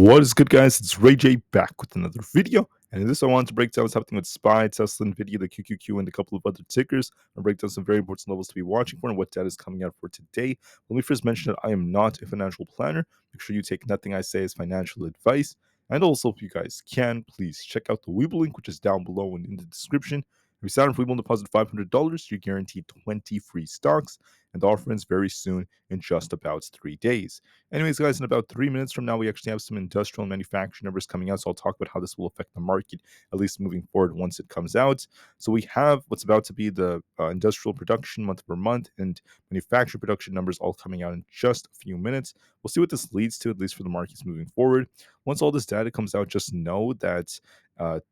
What is good, guys? It's Rey-Jay back with another video. And in this, I wanted to break down what's happening with SPY, Tesla, Nvda, the QQQ, and a couple of other tickers. I'll break down some very important levels to be watching for and what data is coming out for today. Let me first mention that I am not a financial planner. Make sure you take nothing I say as financial advice. And also, if you guys can, please check out the Webull link, which is down below and in the description. If you sign up for Webull and deposit $500, you're guaranteed 20 free stocks. And the offer ends very soon in just about 3 days. Anyways, guys, in about 3 minutes from now, we actually have some industrial and manufacturing numbers coming out. So I'll talk about how this will affect the market, at least moving forward once it comes out. So we have what's about to be the industrial production month over month and manufacturing production numbers all coming out in just a few minutes. We'll see what this leads to, at least for the markets moving forward. Once all this data comes out, just know that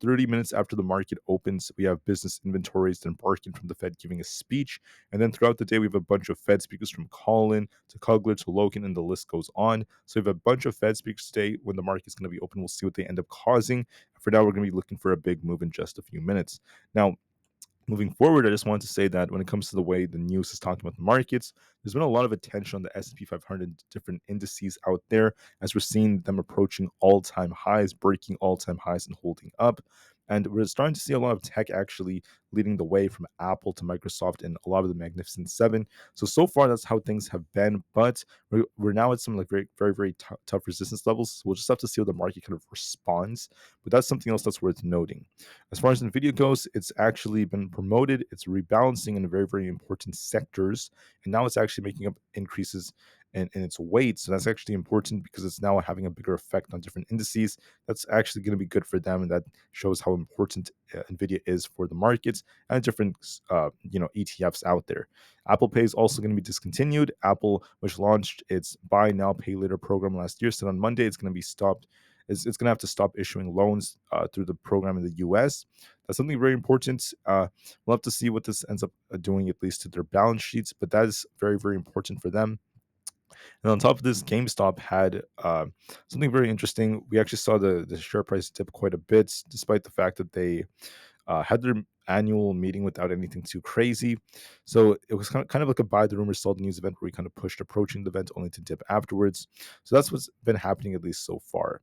30 minutes after the market opens, we have business inventories, then Barkin from the Fed giving a speech. And then throughout the day, we have a bunch of Fed speakers from Colin to Kugler to Logan, and the list goes on. So we have a bunch of Fed speakers today. When the market's going to be open, we'll see what they end up causing. For now, we're going to be looking for a big move in just a few minutes. Now, moving forward, I just wanted to say that when it comes to the way the news is talking about the markets, there's been a lot of attention on the S&P 500 different indices out there as we're seeing them approaching all-time highs, breaking all-time highs and holding up. And we're starting to see a lot of tech actually leading the way from Apple to Microsoft and a lot of the Magnificent Seven. So far, that's how things have been. But we're now at some like very tough resistance levels. So we'll just have to see how the market kind of responds. But that's something else that's worth noting. As far as Nvidia goes, it's actually been promoted. It's rebalancing in very important sectors. And now it's actually making up increases in its weight. So that's actually important because it's now having a bigger effect on different indices. That's actually going to be good for them. And that shows how important Nvidia is for the markets and different ETFs out there. Apple Pay is also going to be discontinued. Apple, which launched its buy now pay later program last year, said on Monday it's going to be stopped. It's going to have to stop issuing loans through the program in the US. That's something very important. We'll have to see what this ends up doing, at least to their balance sheets, but that is very important for them. And on top of this, GameStop had something very interesting. We actually saw the share price dip quite a bit, despite the fact that they had their annual meeting without anything too crazy. So it was kind of like a buy the rumor, sell the news event where we kind of pushed approaching the event only to dip afterwards. So that's what's been happening, at least so far.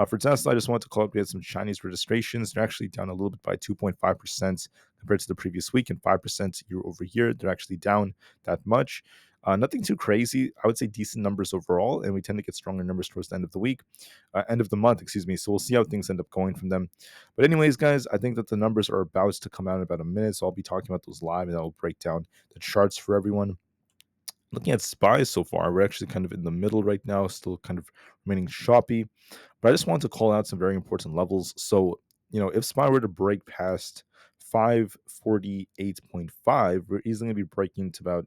For Tesla, I just wanted to call up, we had some Chinese registrations. They're actually down a little bit by 2.5% compared to the previous week and 5% year over year. They're actually down that much. Nothing too crazy. I would say decent numbers overall, and we tend to get stronger numbers towards the end of the month, excuse me. So we'll see how things end up going from them. But anyways, guys, I think that the numbers are about to come out in about a minute, so I'll be talking about those live, and I'll break down the charts for everyone. Looking at SPY so far, we're actually kind of in the middle right now, still kind of remaining choppy. But I just want to call out some very important levels. So, if SPY were to break past 548.5, we're easily going to be breaking to about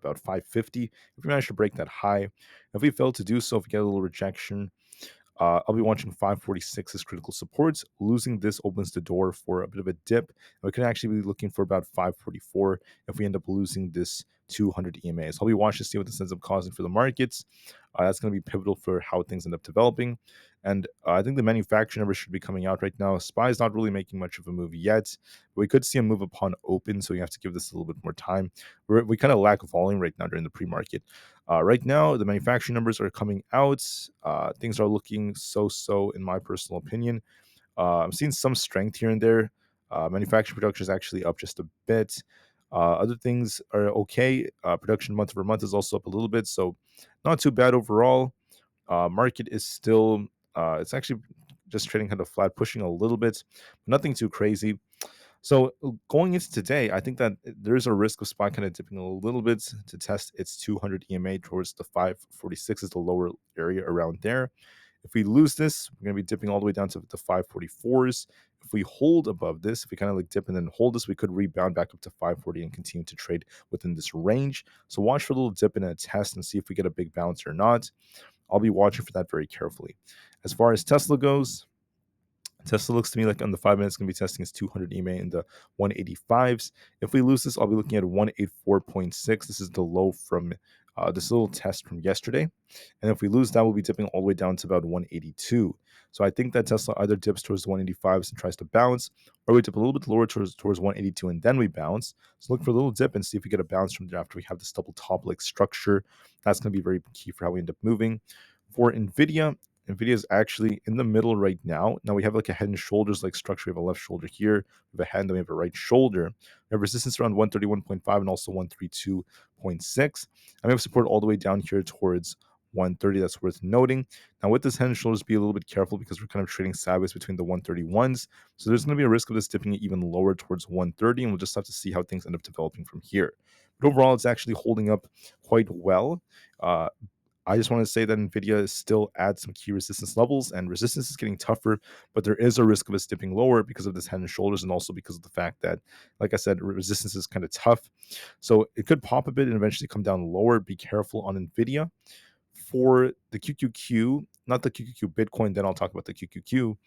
550 if we manage to break that high. If we fail to do so, if we get a little rejection, I'll be watching 546 as critical supports. Losing this opens the door for a bit of a dip. And we can actually be looking for about 544 if we end up losing this 200 EMA. So I'll be watching to see what this ends up causing for the markets. That's going to be pivotal for how things end up developing. And I think the manufacturing numbers should be coming out right now. SPY is not really making much of a move yet. But we could see a move upon open, so you have to give this a little bit more time. We kind of lack volume right now during the pre-market. Right now, the manufacturing numbers are coming out. Things are looking so, in my personal opinion. I'm seeing some strength here and there. Manufacturing production is actually up just a bit. Other things are okay. Production month over month is also up a little bit, so not too bad overall. Market is still, it's actually just trading kind of flat, pushing a little bit, but nothing too crazy. So going into today, I think that there is a risk of SPY kind of dipping a little bit to test its 200 EMA towards the 546 is the lower area around there. If we lose this, we're going to be dipping all the way down to the 544s. If we hold above this, if we kind of like dip and then hold this, we could rebound back up to 540 and continue to trade within this range. So watch for a little dip in a test and see if we get a big bounce or not. I'll be watching for that very carefully. As far as Tesla goes, Tesla looks to me like on the 5 minutes going to be testing its 200 EMA in the 185s. If we lose this, I'll be looking at 184.6. This is the low from this little test from yesterday. And if we lose that, we'll be dipping all the way down to about 182. So I think that Tesla either dips towards the 185s and tries to bounce, or we dip a little bit lower towards 182 and then we bounce. So look for a little dip and see if we get a bounce from there after we have this double top like structure. That's going to be very key for how we end up moving. For Nvidia, Nvidia is actually in the middle right now. Now we have like a head and shoulders like structure. We have a left shoulder here. We have a head, then we have a right shoulder. We have resistance around 131.5 and also 132.6. And we have support all the way down here towards 130. That's worth noting. Now with this head and shoulders, be a little bit careful because we're kind of trading sideways between the 131s. So there's going to be a risk of this dipping even lower towards 130, and we'll just have to see how things end up developing from here. But overall, it's actually holding up quite well. I just want to say that Nvidia is still at some key resistance levels, and resistance is getting tougher, but there is a risk of us dipping lower because of this head and shoulders, and also because of the fact that, like I said, resistance is kind of tough. So it could pop a bit and eventually come down lower. Be careful on Nvidia. For the QQQ, not the QQQ Bitcoin, then I'll talk about the QQQ.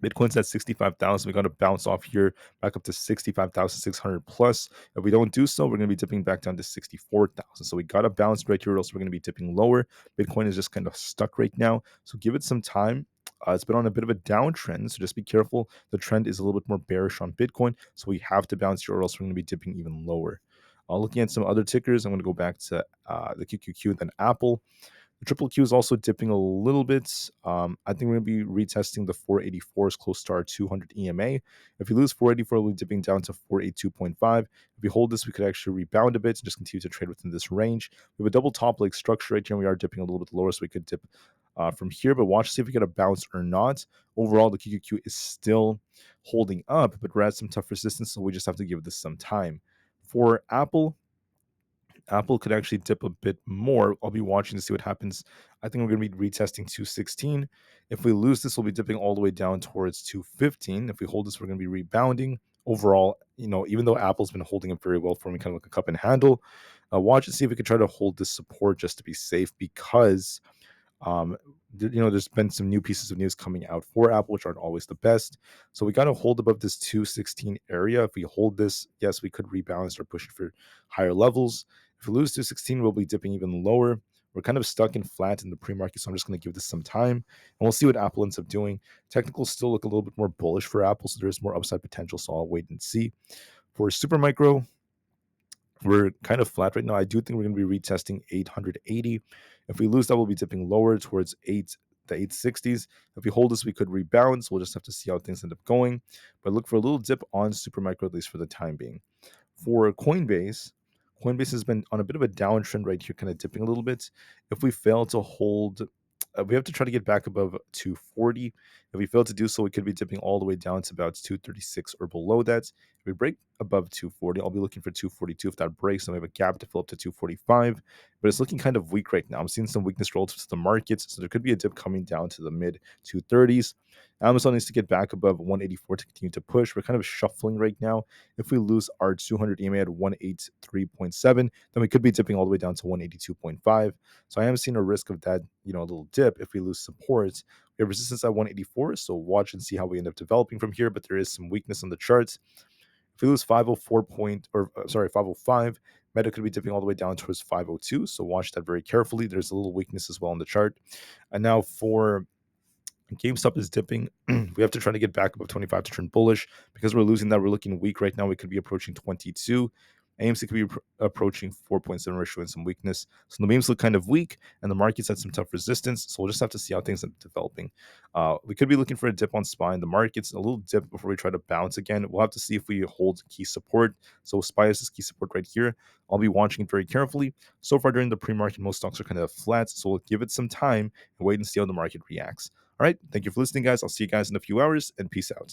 Bitcoin's at 65,000. We got to bounce off here back up to 65,600 plus. If we don't do so, we're going to be dipping back down to 64,000. So we got to bounce right here, or else we're going to be dipping lower. Bitcoin is just kind of stuck right now. So give it some time. It's been on a bit of a downtrend, so just be careful. The trend is a little bit more bearish on Bitcoin, so we have to bounce here, or else we're going to be dipping even lower. Looking at some other tickers, I'm going to go back to the QQQ, then Aapl. The triple Q is also dipping a little bit. I think we're going to be retesting the 484s close to our 200 EMA. If we lose 484, we'll be dipping down to 482.5. If we hold this, we could actually rebound a bit and just continue to trade within this range. We have a double top leg structure right here, and we are dipping a little bit lower, so we could dip from here. But watch to see if we get a bounce or not. Overall, the QQQ is still holding up, but we're at some tough resistance, so we just have to give this some time. For Aapl could actually dip a bit more. I'll be watching to see what happens. I think we're going to be retesting 216. If we lose this, we'll be dipping all the way down towards 215. If we hold this, we're going to be rebounding. Overall, even though Apple's been holding up very well for me, kind of like a cup and handle, watch and see if we could try to hold this support just to be safe because there's been some new pieces of news coming out for Aapl, which aren't always the best. So we got to hold above this 216 area. If we hold this, yes, we could rebound and start pushing for higher levels. If we lose 216, we'll be dipping even lower. We're kind of stuck and flat in the pre-market, so I'm just going to give this some time, and we'll see what Aapl ends up doing. Technicals still look a little bit more bullish for Aapl, so there is more upside potential, so I'll wait and see. For Supermicro, we're kind of flat right now. I do think we're going to be retesting 880. If we lose that, we'll be dipping lower towards the 860s. If we hold this, we could rebound. So we'll just have to see how things end up going. But look for a little dip on Supermicro, at least for the time being. For Coinbase has been on a bit of a downtrend right here, kind of dipping a little bit. If we fail to hold, we have to try to get back above 240. If we fail to do so, we could be dipping all the way down to about 236 or below that. If we break above 240, I'll be looking for 242. If that breaks, then we have a gap to fill up to 245. But it's looking kind of weak right now. I'm seeing some weakness relative to the markets, so there could be a dip coming down to the mid 230s. Amazon needs to get back above 184 to continue to push. We're kind of shuffling right now. If we lose our 200 EMA at 183.7, then we could be dipping all the way down to 182.5. So I am seeing a risk of that, a little dip if we lose support. We have resistance at 184, so watch and see how we end up developing from here. But there is some weakness on the charts. If we lose 505, Meta could be dipping all the way down towards 502. So watch that very carefully. There's a little weakness as well on the chart. And now for GameStop is dipping. We have to try to get back above 25 to turn bullish. Because we're losing that, we're looking weak right now. We could be approaching 22. AMC could be approaching 4.7, we're showing some weakness. So the memes look kind of weak, and the market's at some tough resistance. So we'll just have to see how things are developing. We could be looking for a dip on SPY in the markets, a little dip before we try to bounce again. We'll have to see if we hold key support. So SPY is this key support right here. I'll be watching it very carefully. So far during the pre-market, most stocks are kind of flat. So we'll give it some time and wait and see how the market reacts. All right. Thank you for listening, guys. I'll see you guys in a few hours, and peace out.